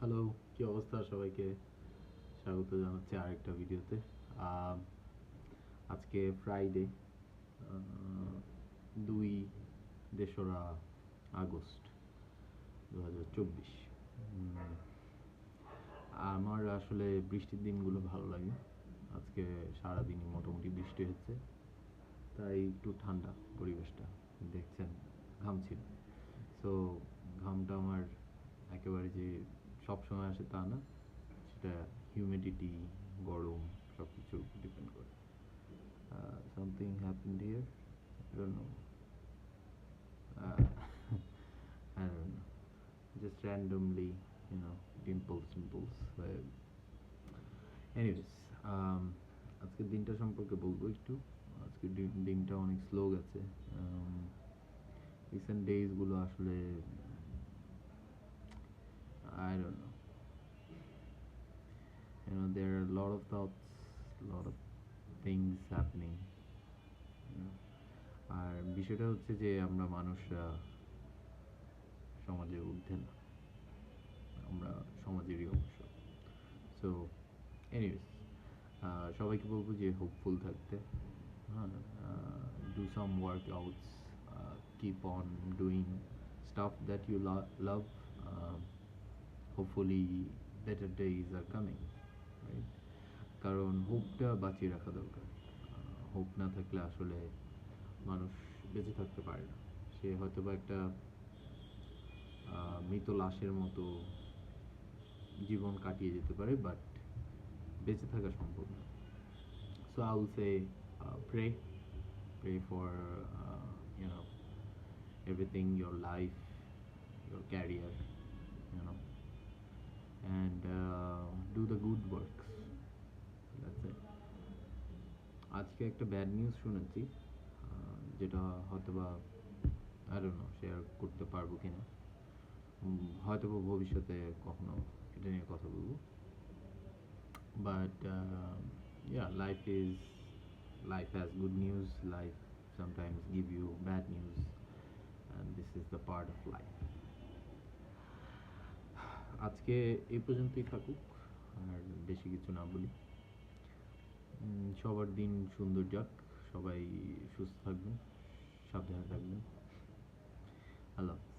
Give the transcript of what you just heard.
Hello, কি অবস্থা সবাইকে? স্বাগত জানাচ্ছি আরেকটা ভিডিওতে। আহ, আজকে ফ্রাইডে, 2 আগস্ট 2024। আমার আসলে বৃষ্টির দিনগুলো ভালো লাগে। আজকে সারাদিনই মোটামুটি বৃষ্টি হচ্ছে, তাই একটু ঠান্ডা পরিবেশটা। দেখছেন, ঘামছি। সো ঘামটা আমার একেবারে যে সব সময় আসে তা না, সেটা হিউমিডিটি, গরম, সব কিছুর উপর ডিপেন্ড করে। Something happened here, I don't know, I don't know, just randomly, dimples. Anyways, আজকের দিনটা সম্পর্কে বলবো একটু। আজকের দিনটা অনেক স্লো গেছে। রিসেন্ট ডেজগুলো আসলে I don't know. There are a lot of thoughts, a lot of things happening. আর বিষয়টা হচ্ছে যে আমরা মানুষরা সমাজের ঊর্ধ্বে না, আমরা সমাজেরই অংশ। সো এনিওয়েজ, সবাইকে বলবো যে হোপফুল থাকতে। হ্যাঁ, do some workouts, keep on doing stuff that you love. Hopefully better days are coming, right? কারণ হোপটা বাঁচিয়ে রাখা দরকার। হোপ না থাকলে আসলে মানুষ বেঁচে থাকতে পারে না। সে হয়তো বা একটা মৃত লাশের মতো জীবন কাটিয়ে যেতে পারে, বাট বেঁচে থাকা সম্ভব না। So I will say pray for uh, you know everything, your life, your career, you know and do the good works. That's it. আজকে একটা ব্যাড নিউজ শুনেছি, যেটা হয়তোবা আই ডোন্ট নো শেয়ার করতে পারবো কিনা। হয়তো ভবিষ্যতে কখনো এটা নিয়ে কথা বলবো। But yeah, life has good news. Life sometimes give you bad news, and this is the part of life. আজকে এই পর্যন্তই থাকুক, আর বেশি কিছু না বলি। সবার দিন সুন্দর যাক, সবাই সুস্থ থাকবেন, সাবধানে থাকবেন। আল্লাহ হাফেজ।